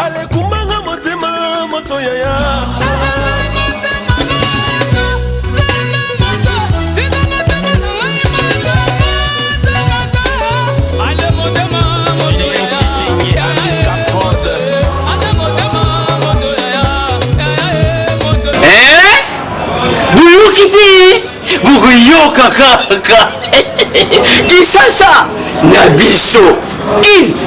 Ale kumanga motema moto yaya. Buyo kaka Kisasa Nabiso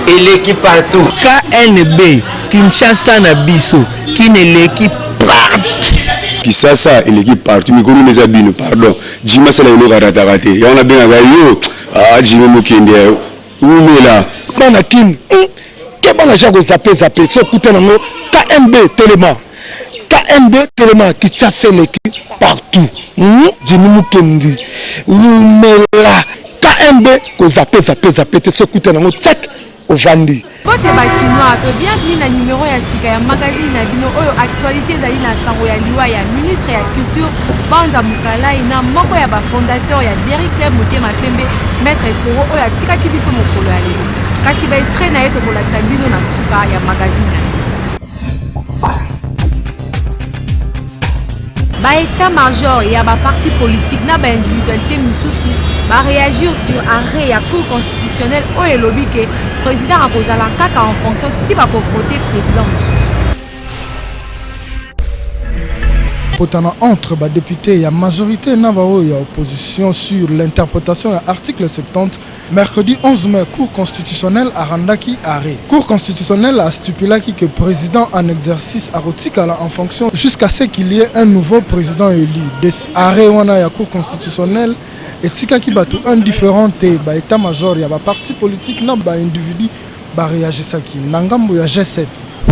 il équipe partout KNB Kinshasa Nabiso qui ne l'équipe partout Kisasa il équipe partout Mikuru les abino pardon Jima c'est la ino ratate et on a bien yo Jima Mokende Oumela Bana kin Kebana jago zappé so kutanango KNB Téléma KNB Téléma qui chasse l'équipe partout. Jimmy Mukendi. Oumela. KNB ko zappé te sokuta nango check ovandi. Bote bakinoa to bienvenue na numéro ya sika ya magazine na bino oyo actualité zali na sango ya liwa ya ministre ya culture Banza Mukalai na moko ya ba fondateur ya Derrick Club Motema Pembe maître Toro oyo atikaki biso mokolo ya lelo. Kasi ba extrait na yeto kolata bino na suka ya magazine. Ba état-major et ba parti politique na ba individualité mususu ba réagir sur arrêt ya cour constitutionnelle o elobi ke président akozala kaka en fonction ti ba ko voter président mususu. Potana entre ba député ya majorité na ba o ya opposition sur l'interprétation de l'article 70 mercredi 11 mai cour constitutionnelle a randaki arrêt. Cour constitutionnelle a stipulé que le président en exercice a retikala en fonction jusqu'à ce qu'il y ait un nouveau président élu. Des arrêts wana ya cour constitutionnelle et tika ki batu indifférent ba état major ya ba parti politique na ba individu ba réagissaki nangambo ya G7.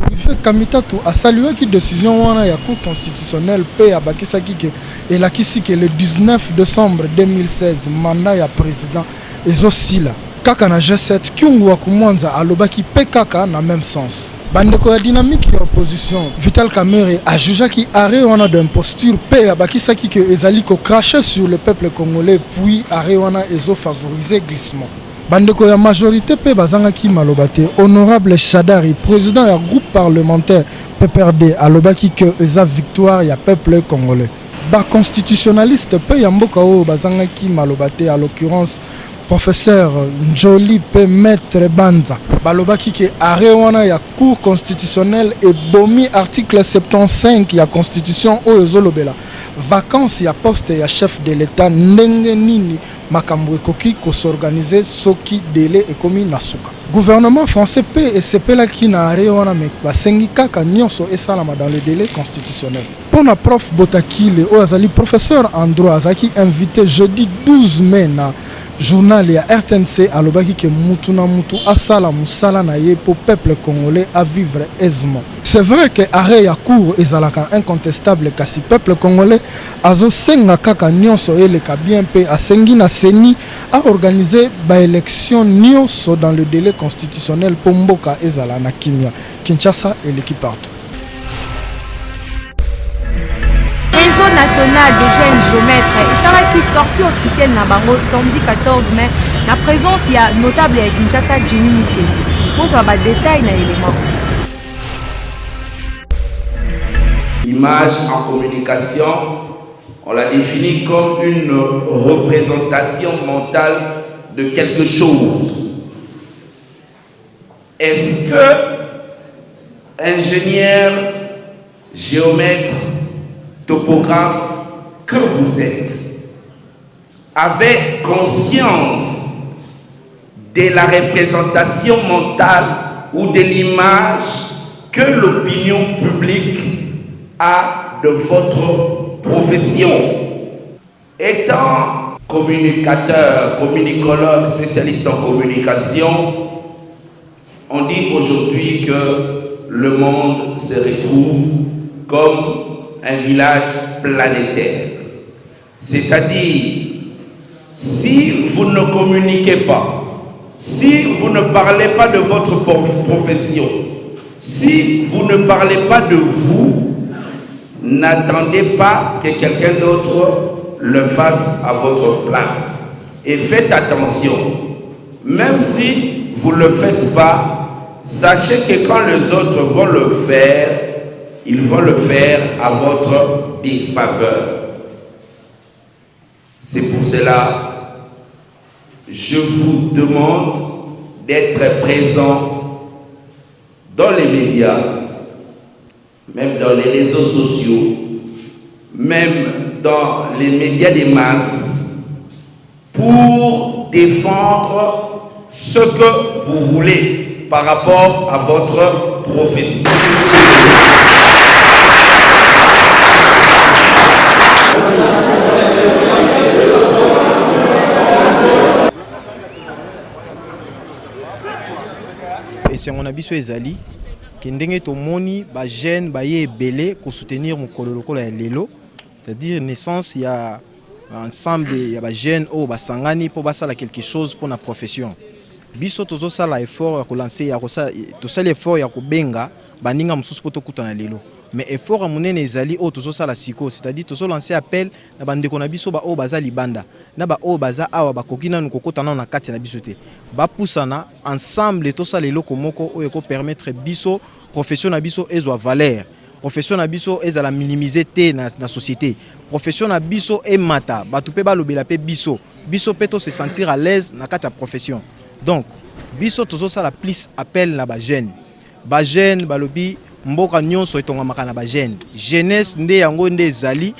Olivier Kamitatu a salué qui décision wana ya cour constitutionnelle pe abakisaki ke elakisi ke le 19 décembre 2016 mandat ya président ezosila kaka na G7 Kyungu wa Kumwanza alobaki pe kaka na même sens. Bandeko ya dynamique ya opposition Vital Kamerhe a jugé qui arrêt wana d'imposture pe abakisaki ke ezali ko cracher sur le peuple congolais puis arrêt wana ezo favoriser glissement. Bandeko ya majorité pe bazangaki malobate honorable Chadari président ya groupe parlementaire PPRD alobaki que eza victoire ya peuple congolais. Ba constitutionnaliste pe ya mboka o bazangaki malobate à l'occurrence professeur Njoli pe maître Banza balobaki ke arrêt wana ya cour constitutionnelle et bomi article 75 ya constitution o ezolobela vacances ya poste ya chef de l'état ndenge nini makambo ekoki ko s'organiser soki délai ekomi nasuka. Gouvernement français pe esepelaki na arrêt wana me basengi kaka nyonso esalama dans le délai constitutionnel. Pona prof Botakile o azali professeur en droit azaki invité jeudi 12 mai na journal ya RTNC alobaki ke mutu na mutu asala musala na ye pour peuple congolais à vivre aisément. C'est vrai que arrêt ya cour ezalaka incontestable kasi peuple congolais azo senga kaka nyonso eleka bien pe asengi na seni a organiser ba élection nyonso dans le délai constitutionnel pour mboka ezala na kimia. Kinshasa et l'équipe partout. Réseau national de jeunes géomètres et ça va qui sortie officielle na bango samedi 14 mai la présence il y a notable à Kinshasa Jimmy Mukendi. Pour ça va détail na élément. L'image en communication, on la définit comme une représentation mentale de quelque chose. Est-ce que ingénieur, géomètre, topographe que vous êtes avez conscience de la représentation mentale ou de l'image que l'opinion publique a de votre profession? Étant communicateur, communicologue, spécialiste en communication, on dit aujourd'hui que le monde se retrouve comme un village planétaire. C'est-à-dire, si vous ne communiquez pas, si vous ne parlez pas de votre profession, si vous ne parlez pas de vous, n'attendez pas que quelqu'un d'autre le fasse à votre place. Et faites attention, même si vous ne le faites pas, sachez que quand les autres vont le faire, ils vont le faire à votre défaveur. C'est pour cela, je vous demande d'être présent dans les médias, même dans les réseaux sociaux, même dans les médias des masses, pour défendre ce que vous voulez par rapport à votre profession. Et c'est mon avis ezali que ndenge tomoni ba jeune ba ye belé ko soutenir mon kololoko la lelo, c'est-à-dire naissance il y a ensemble il y a ba jeune o ba sangani pour basala quelque chose pour la profession. Biso tozo sala effort ya ko lancer ya ko sa to sala effort ya ko benga baninga mususu poto kutana lelo. Mais effort à monene ezali o tozo sala siko, c'est-à-dire tozo lancer appel na bandeko na biso ba o baza libanda na ba o baza awa ba kokina nkokotana na kati na biso te ba pusana ensemble to sala eloko moko o eko permettre biso profession na biso ezwa valeur, profession na biso ezala minimiser te na société, profession na biso e mata ba tupe ba lobela pe biso peto se sentir à l'aise na kati ya profession. Donc biso tozo sala plus appel na ba jeune ba lobi mboka nyonso etongamaka na ba jeunesse nde yango nde ezali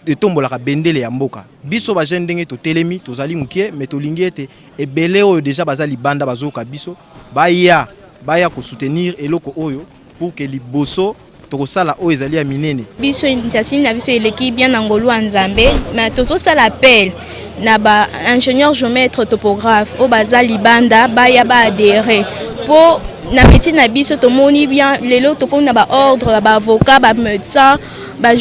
etombolaka bendele ya mboka. Biso ba jeune ndenge to telemi tozali mukie mais tolingi ete ebele oyo déjà bazali banda bazoka biso baya ko soutenir eloko oyo pour que liboso tokosala oyo ezali ya minene. Biso initiative na biso eleki bien na ngolu nzambe mais tozo sala appel na ba ingénieur géomètre topographe o bazali banda baya ba adhérer pour na métier na biso tomoni bien lelo tokona ba ordre ba avocat ba médecin ba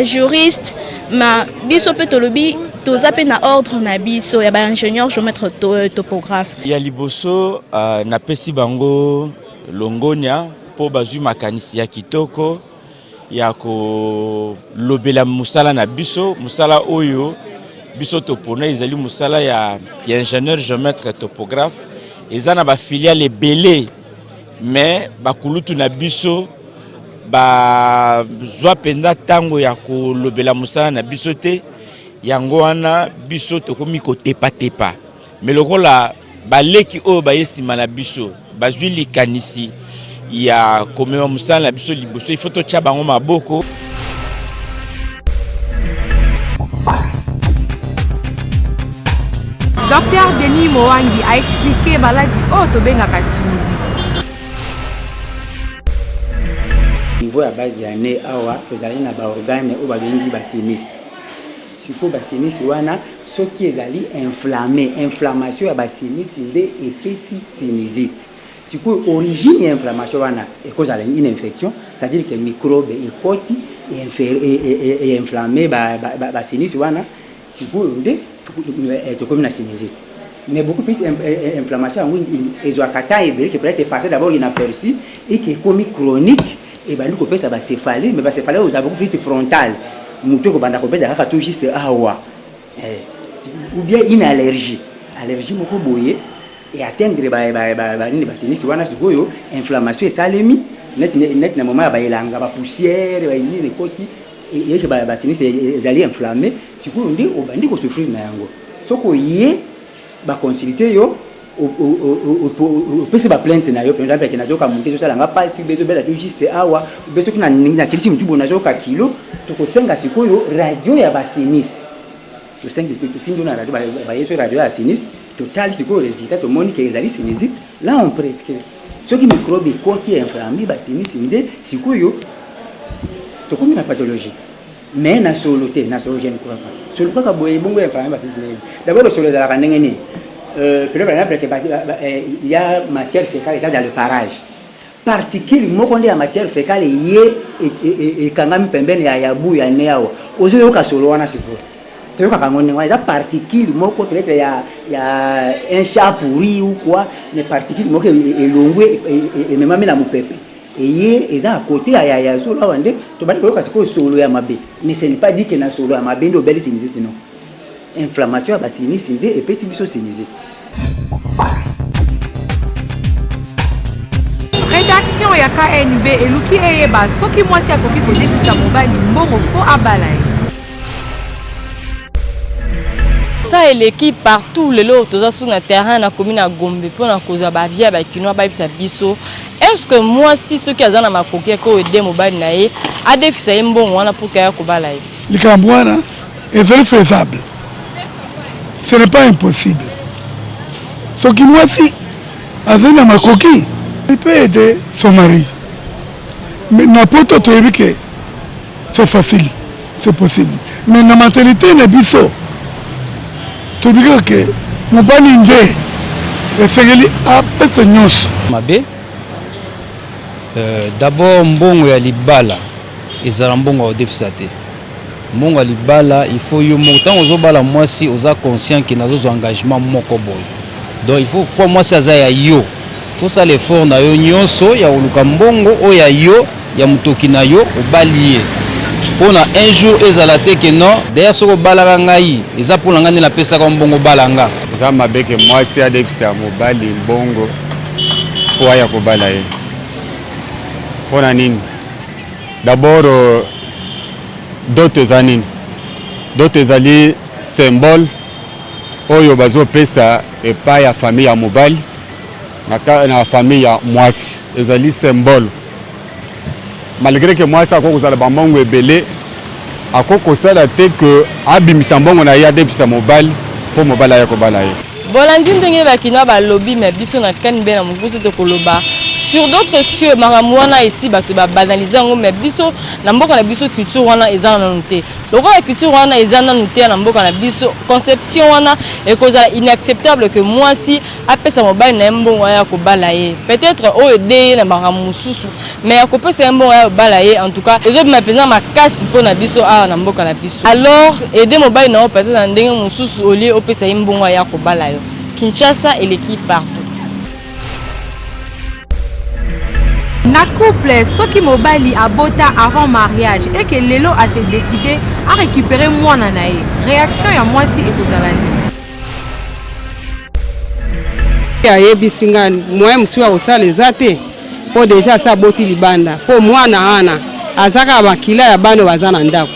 juriste ma biso pe tolobi toza pe na ordre na biso ya ba ingénieur géomètre topographe ya liboso na pesi bango longonia po bazui makanisi ya kitoko ya ko lobela musala na biso musala oyo biso topona ezali musala ya ingénieur géomètre topographe ezana ba filiale belé mais bakulutu na biso ba zwa penda tango ya ko lobela musala na biso te yango wana biso tokomi ko tepa mais lokola baleki oyo bayesima na biso bazwi likanisi ya komema musala na biso liboso il faut to tia bango maboko. Docteur Denis Mowangi a expliqué maladie autobengaka sinusite. Niveau à base d'année awa tozali na ba organe o babengi ba sinus. Siko ba sinus wana soki ezali inflammé, inflammation ya ba sinus nde epesi sinusite. Siko origine ya inflammation wana ekozala une infection, c'est-à-dire que microbe ekoti et inflammé ba sinus wana siko nde comme la sinusite. Mais beaucoup plus inflammation et qui peut être passé d'abord inaperçu et qui est comme chronique et ben nous ça va céphalie mais va céphalie vous avez beaucoup plus frontal nous tout banda ko beda tout juste awa ou bien une allergie moko boye et atteindre ba sinusite wana sikoyo inflammation et salemi net na moment ba ilanga ba poussière ba ini les côtés et que ba sinusite ezali inflammé sikoyo ndi obandi ko souffrir na yango soko yé ba consulter yo o pese ba plainte na yo par exemple que na joka monter so langa pas si bezo bela juste awa bezo kina na kilisi mtubo na joka kilo to ko senga sikoyo radio ya ba sinus to senga to tinjo na radio ba yeso radio ya sinus total sikoyo résultat to moni que ezali sinusite là on prescrit ce qui microbe ko qui inflammé ba sinus inde sikoyo to comme une pathologie. Mais na soloté na solo je ne crois pas solo ka boye bongo inflammé ba sinus d'abord solo za la ndenge par exemple il y a matière fécale dans le parage particule moko nde ya matière fécale et kangami pembeni ya yabu ya neao ozo yoka solo wana sipo to yoka kangoni wana particule moko peut-être ya un chat pourri ou quoi les particules moko elongwe et même na mupepe et eza à côté ya solo wande to bali yoka siko solo ya mabe mais ce n'est pas dit que na solo ya mabe ndo belle sinusite non. Inflammation à sinusite et puis biso sinusite. rédaction ya KNB eluki eyeba soki mwasi akoki kodefisa mobali mbongo po abala ye. Ça et l'équipe partout les autres sur le terrain na commune à Gombe pour na cause ba via ba kinoa ba bisa biso. Est-ce que moi si ceux qui azana makoke ko aider mobali na ye a defisa mbongo wana pour kaya ko bala ye. Likambwana est faisable. Ce n'est pas impossible. Ce qui moi si azana makoki il peut aider son mari. Mais n'importe où que c'est facile, c'est possible. Mais la mentalité n'est biso. Tu dis que mon baninde et c'est à personne. Mabe. D'abord mbongo ya libala ezala mbongo au defisate. Mbongo ya libala il faut yo montant ozo bala moi si oza conscient que nazo engagement moko boy. Donc il faut pour moi ça za ya yo. Faut ça l'effort na yo nyonso ya oluka mbongo o ya yo ya mutoki na yo obalier. On a un jour ezala te que non d'ailleurs soko balaka ngai eza pour ngani na pesa ka mbongo balanga. Za mabeke moi si adefisa mobali mbongo po ya ko balaye. Pona nini? D'abord d'autres années. D'autres alliés symbole oyo bazo pesa et pas ya famille ya mobali na famille ya mwasi ezali symbole. Malgré que moi ça ko kozala bambongo ebele akoko sala te que abimisa mbongo na ya defisa mobali po mobali ya ko balaye. Bolandi ndenge bakina ba lobby mais biso na KNB na mukusu te koloba sur d'autres cieux maramwana ici bato ba banaliser ngo mais biso na mboka na biso culture wana ezana na noté loko la culture wana ezana na noté na mboka na biso conception wana et cause inacceptable que moi si apesa mobile na mbongo ya ko balaye peut-être o aider na maramususu mais akopesa mbongo ya balaye en tout cas ezo bima makasi po na biso a na mboka na biso alors aider mobile na peut-être na ndenge mususu oli opesa mbongo ya ko balaye. Kinshasa et l'équipe partout. Na couple soki mobali abota avant mariage et que lelo a se décidé à récupérer mwana na ye. Réaction ya mwasi ekozala nini? Ya yebisinga moye musuwa osala ezate po déjà sa boti libanda po mwana ana azaka bakila ya bano bazana ndako.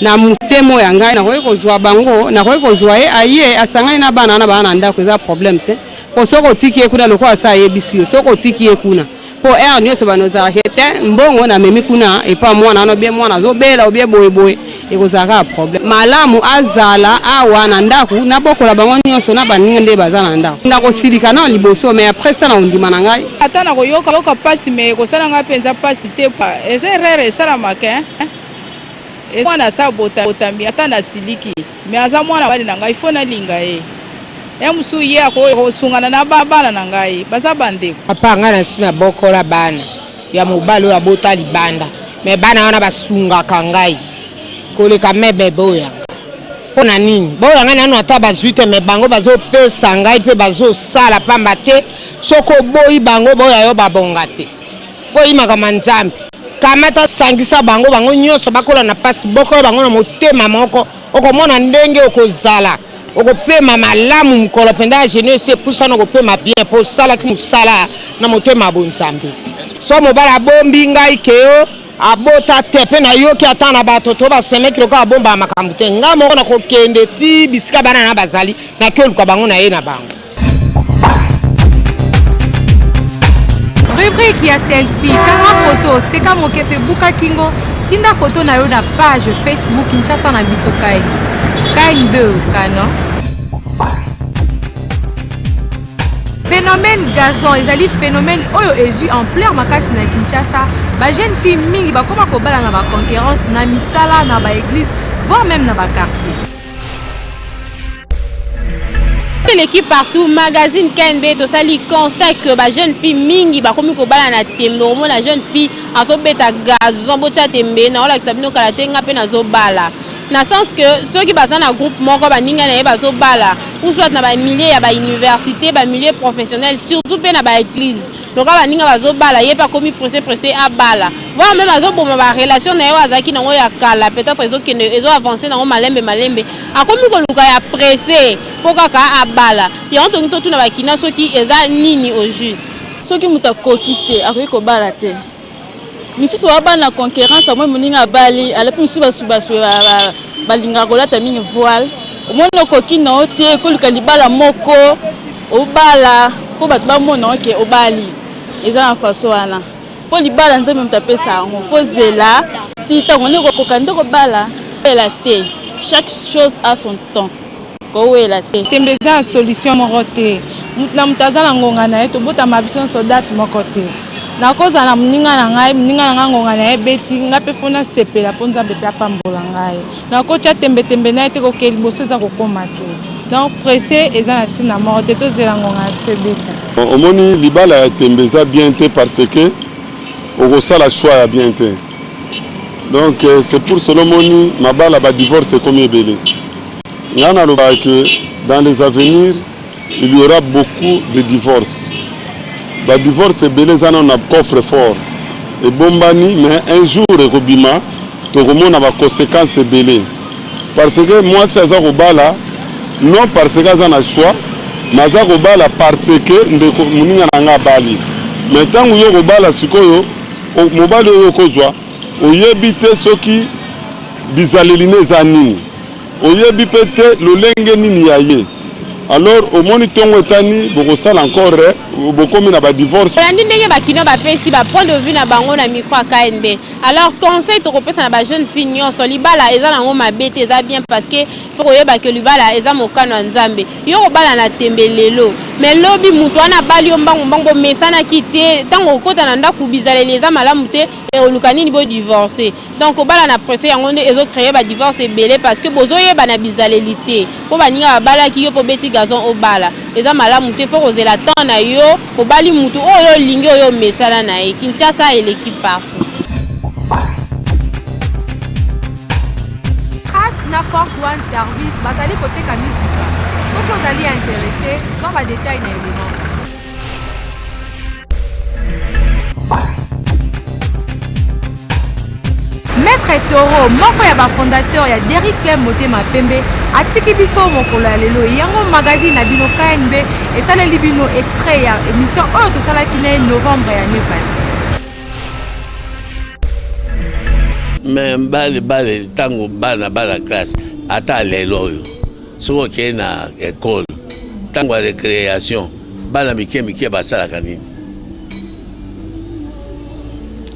Na mutemo ya ngai na kozwa bango na kozwa ye aye asangani na bana na bana ndako eza problème te po soko tiki ekuna loko asa yebisio soko tiki ekuna po nyoso banoza hete mbongo na memi kuna epa mwana no bien mwana zo bela obie boye ekozaka problème malamu azala awa na ndako na bokola bango nyonso na baninga nde bazana ndako ndako silika na liboso mais après ça na ondima na ngai ata na koyoka pasi mais kosala nga penza pasi te pa eza erreur sala makin mwana sa botambi ata na siliki mais aza mwana bali na ngai fo na linga ye musu ye akosungana na babana na ngai baza bandeko papa nga na sina bokola bana ya mobali oyo abota libanda mais bana wana basungaka ngai koleka mebe boya mpona nini boya ngai nano ata bazwi te mais bango bazopesa ngai mpe bazosala pamba te soko boyi bango boya yo babonga te boyimaka manzambe kamata sangisa bango nyonso bakola na pasi bokola bango na motema moko okomona ndenge okozala okopema malamu mukolo penda gene se pusana okopema bien po sala ki musala na motema bonzambe so mobala bombi ngai keo abota tepe na yoki atana bato to basemeki loka abomba makambo te nga moko na kokende ti bisika bana na bazali na kyoluka bango na ye na bango. Rubrique ya selfie, kama photo, seka mokepe buka kingo, tinda photo na yo na page Facebook Kinshasa na biso KNB kano. Phénomène gazon, ezali phénomène oyo ezui en plein makasi na Kinshasa. Ba jeune fille mingi ba koma ko bala na ba concurrence na misala na ba église, voire même na ba quartier. L'équipe partout, magazine KNB, tout ça, il constate que les jeunes filles mingi, comme ils bala na tembe, au moins la jeune fille, en so beta gazon, bocha tembe, na ola kisabino kalate nga pe na zo bala. Dans le sens que ceux qui sont dans un groupe, ils sont bala, ou soit dans un milieu, il y a une université, un milieu professionnel, surtout dans une église. Donc, ils sont bala, il n'y a pas comme pressé à bala. Voir même à pour ma relation, peut-être ils ont avancé dans malembe. À comme ils ont pressé pour à bala. Il y a un peu de qui est nini au juste. soki moto akoki te akoki kobala te misusu wabana na concurrence amoi moninga abali alapi misusu basu balingaka kolata mingi voile omoni okoki na yo te koluka libala moko obala mpo bato bamona oke obali eza na faso wana mpo libala nzambe moto apesa yango fo zela ti ntango nde kokoka nde kobala ela te chaque chose a son temps kowela te tembe eza solution moko te na moto aza na ngonga na ye tobotama biso nyonso date moko te nakozala na moninga na ngai ngonga na ye beti ngai mpe fo nasepela mpo nzambe mpe apambola ngai nakotya tembetembe na ye te koke liboso eza kokóma te donc presse eza na ntina moko te tozela ngonga na biso ebeta omoni libala ya tembe eza bien te parce que okosala choix ya bien te donc c'est pour cela omoni mabala badivorce ekomi ebele ngai nalobaka que dans les avenirs il y aura beaucoup de divorces. Le divorce est belé dans un coffre-fort. Et bombani, mais un jour, Robima, tout le monde a des conséquences belées. Parce que moi, c'est ça là, non parce que j'ai un choix, mais ça là parce que nous avons un bali. Mais tant que nous avons un sikoyo, mobile yo kozwa, oyebite soki bizaleline zanini. Oyebite lolenge nini yaye. Alors au moins tongo etani bokosala encore bokomi na ba divorce olandi ndenge bakino bapesi ba point de vue na bango na micro KNB. Alors conseil tokopesa na ba jeune fille nyonso libala eza nango mabe te eza bien parce que faut koyeba ke libala eza mokano ya nzambe yo kobala na tembe lelo mais lobi mutu wana bali yo mbango mesana kite tango okota na ndako bizaleli eza malamu te e oluka nini bo divorcer donc obala na presse yango nde ezo créer ba divorce ebele parce que bozoyeba na bizaleli te po baninga babala ki yo po beti gazon obala eza malamu te faut kozela temps na yo obali mutu oyo lingi oyo mesala na ye Kinshasa et l'équipe partout. Na Force One Service bazali koteka mituka soki ozali intéressé sans ba détail na élément Maître Toro moko ya ba fondateur ya Derrick Club Motema Pembe atiki biso mokolo ya lelo yango magazine na bino KNB esaleli bino extrait ya émission oyo tosalaki na novembre ya année passée. Mais bale tango bana classe ata lelo yo soko ke na école tango ya récréation bana mike basalaka nini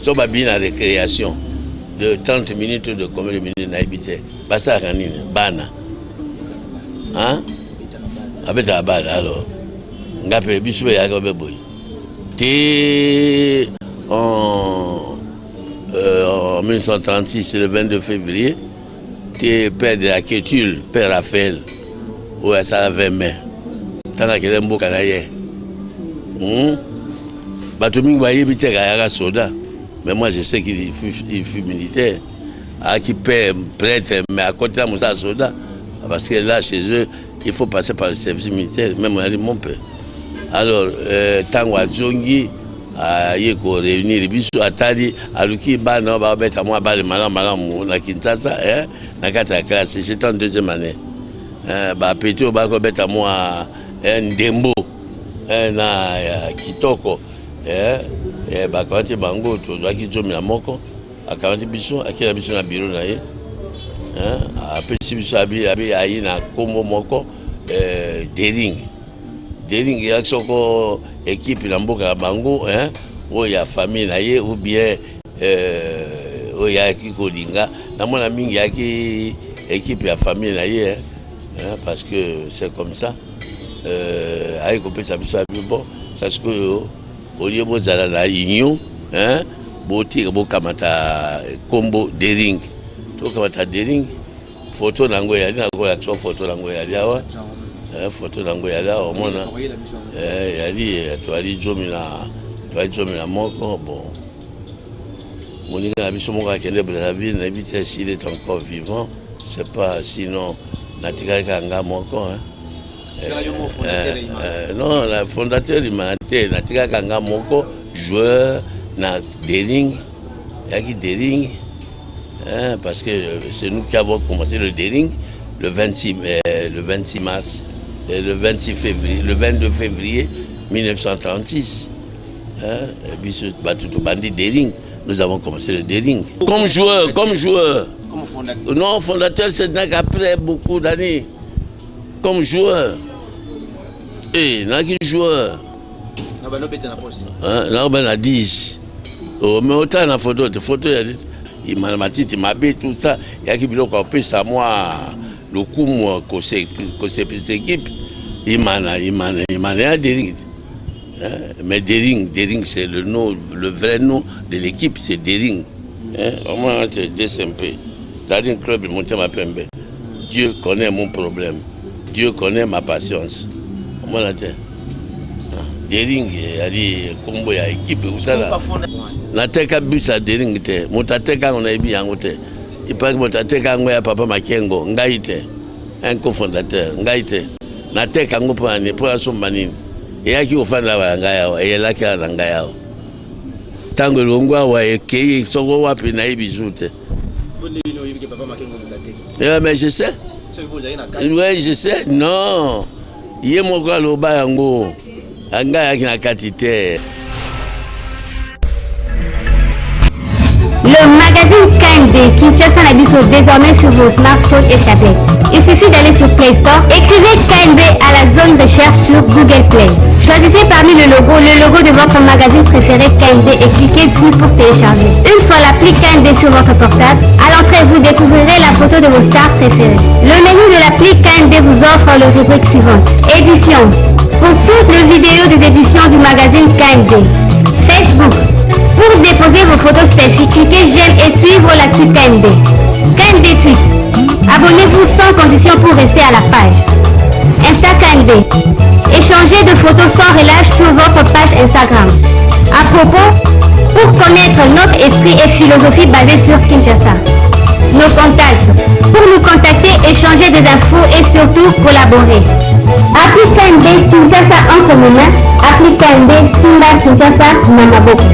so babi na récréation de 30 minutes de combien de minutes na habité basalaka nini bana hein abeta bana alors ngape biso ya ko beboy te en 1936, le 22 février, tu père de la Kétule, père Raphaël, où ça avait main. Tant qu'il y a un beau canaille. Batuming va y éviter un soldat. Mais moi je sais qu'il fut militaire. Qui père prêtre, mais à côté de ça, soldat. Parce que là, chez eux, il faut passer par le service militaire, même mon père. Alors, Tango Zongi, il faut réunir les bisous à Tali, à Luki, Bana, Babetta, moi, Bale, Malam, na Kinshasa, na Kata classe, j'étais en deuxième année. Pétio, Babetta, moi, Ndembo, na Kitoko, Bakanti Bango, Toaki Jomi la Moko, à 40 bisous, à qui la bisou na bureau, après si bisou habillé na Kombo Moko, Dering. Dering, il y a équipe na mboka bango hein o ya famille na ye ou bien o ya ki kolinga na mona mingi ya ki équipe ya famille na ye hein parce que c'est comme ça ay ko pesa biso bon parce que au lieu bozala la union hein boti bo kamata kombo Dering to kamata Dering photo nango ya na ko la photo nango ya awa photo nango ya là au monde yali toali jomila moko bon moninga biso moko akende Brazzaville na bité s'il est encore vivant c'est pas sinon natika kanga moko non la fondateur humanité natika kanga moko joueur na Dering yaki Dering parce que c'est nous qui avons commencé le Dering le 26 mars. Le 22 février 1936. Nous avons commencé le daring. Comme joueur. Comme fondateur. Non, fondateur, c'est après beaucoup d'années. Comme joueur. Et il y a qui joueur. On a 10. Mais autant la photo, il m'a dit, tout ça. Il y a qui a ça, moi, le coup, moi, que c'est équipe. Il m'a dit. Mais Dering, c'est le nom, le vrai nom de l'équipe, c'est Dering. Moi, c'est DSMP. Daring Club, il monte ma pembe. Dieu connaît mon problème. Dieu connaît ma patience. Moi, la tête. Dering, il a dit, combo, il y a équipe, où ça là. La tête a bu ça, Dering, mon tête, on a bien en côté. Il paraît que mon tête, on a papa Makengo, Ngaïte, un cofondateur, Ngaïte. La tête, on a pour la sommanine. Et qui au fan la ngaya et là qui a ngaya tango longwa wa ekei soko wapi na ibizute mais je sais oui je sais non yé moko loba yango ngaya ki na katite. Le magazine KND Kinshasa Nabiso désormais sur vos smartphones et tablettes. Il suffit d'aller sur Play Store, écrivez KND à la zone de recherche sur Google Play. Choisissez parmi le logo de votre magazine préféré KND et cliquez dessus pour télécharger. Une fois l'appli KND sur votre portable, à l'entrée vous découvrirez la photo de vos stars préférées. Le menu de l'appli KND vous offre le rubrique suivante. Édition. Pour toutes les vidéos des éditions du magazine KND. Facebook. Pour déposer vos photos selfie, cliquez j'aime et suivre l'actu KND. KND Tweet. Abonnez-vous sans condition pour rester à la page. Insta KND. Échangez de photos sans relâche sur votre page Instagram. À propos, pour connaître notre esprit et philosophie basée sur Kinshasa. Nos contacts. Pour nous contacter, échanger des infos et surtout collaborer. Appli KND Kinshasa entre nos mains. Appli KND Simba Kinshasa Namaboko.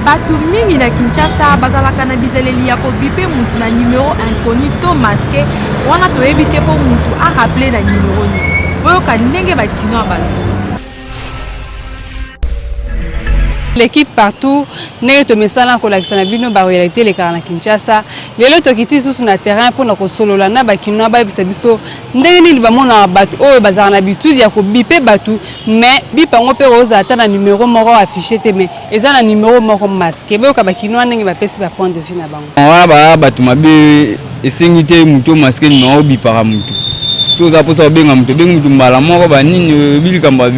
Bato mingi na Kinshasa bazalaka na bizeleli ya kobipe mutu na numéro incognito masqué wana toyebi te po mutu a rappeler na numéro ni boyoka ndenge bakino abala. L'équipe partout n'est to mesala ko lakisa na bino ba réalité les na Kinshasa lelo tokiti susu na terrain pour na ko solola na bakino ba bisa biso ndenge ni bamona bato oyo bazana na habitude ya ko bipe bato mais bipa ngo pe oza ata na numéro moko affiché te mais eza na numéro moko masqué boyoka bakino ndenge ba pesi ba point de vue na bango wana bato mabe esingite muto masqué no bipa mutu so za posa benga mutu mbala moko ba nini bilikamba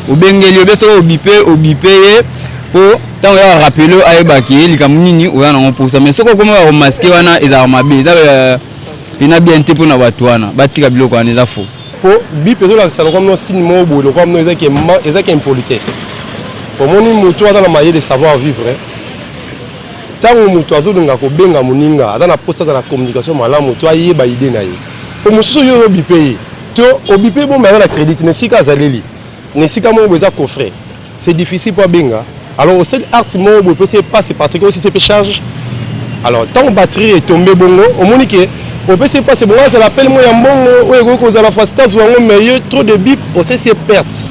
obengeli obeso obipe po tango ya rappeler ayebaki likambo nini oya na mposa mais soko koma ba masqué wana ezaka mabe eza pina bien te pona bato wana batika biloko wana eza faux po bipe zo la salon comme no signe mo bo comme no ezaki impolitesse pour moni moto aza na maye de savoir vivre tango moto azolinga ko benga moninga aza na posa na communication malamu to ayeba idée na ye po mosusu yo bipe to obipe bon mais aza na crédit ne sika azaleli Nesika mo beza coffret. C'est difficile pour benga. Alors au seul art mo bo peut passer parce que aussi c'est charge. Alors tant batterie est tombée bongo, au monique on peut se passer bon ça l'appelle moi mbongo ou ego ko za la fois stage ou meilleur trop de bip aussi c'est perte.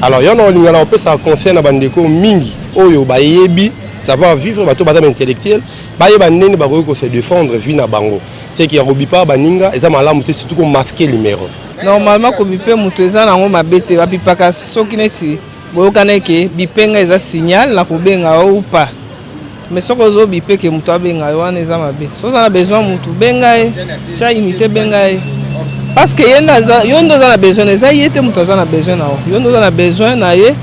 Alors y en a lingala on peut ça concerne bandeko mingi oyo ba yebi savoir vivre bato badam intellectuel ba yeba nene ba ko se défendre vie na bango. C'est qui robipa baninga eza malamu te surtout ko masquer numéro. Normalement ko bipe mutu eza nango mabete bapipaka soki neti boyokana ke bipenga eza signal na kobenga ou pas mais soko ozo bipe ke mutu abenga wana eza mabe so za na besoin mutu benga e cha unité benga e parce que yondo za na besoin eza yete mutu za na besoin na yondo za na besoin na ye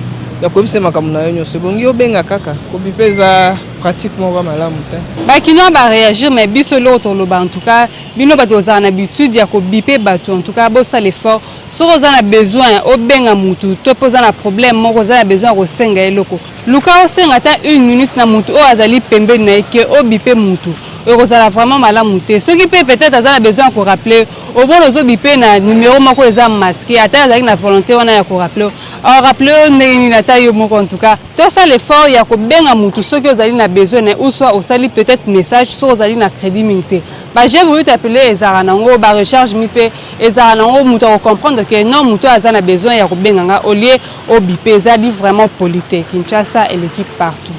ya kobise makambo na yo nyonso bongi obenga kaka ko bipe za pratiquement ba malamu te bakino ba réagir mais biso l'autre loba en tout cas bino bato za na habitude ya ko biper bato en tout cas bosa l'effort soko za na besoin obenga mutu to poza na problème moko za na besoin ko senga eloko luka o senga ta 1 minute na mutu o azali pembe na ke o biper mutu ekozala vraiment malamu te soki pe peut-être azala besoin ko rappeler au bon ozo biper na numéro moko eza masqué ata azali na volonté wana ya ko rappeler alors rappeler ndeni na taille moko en tout cas to ça l'effort ya ko benga mutu soki ozali na besoin ou soit osali peut-être message soit ozali na crédit minté j'ai voulu t'appeler Ezaranango, ba recharge mipe Ezaranango, muto comprendre que non muto azana besoin ya kubenganga au lieu au bipé zali vraiment politique. Kinshasa et l'équipe partout.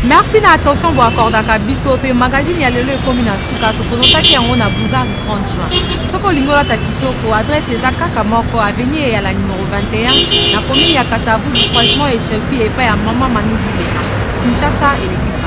Merci na attention pour accorder biso pe magazine ya lelo ekomi na suka to présenter yango na boulevard du 30 juin. Soko lingola ta kitoko adresse eza kaka moko avenue ya la numéro 21 na commune ya Kasavu du croisement et Tchepi et pa ya Mama Manu Bileka. Kinshasa et l'équipe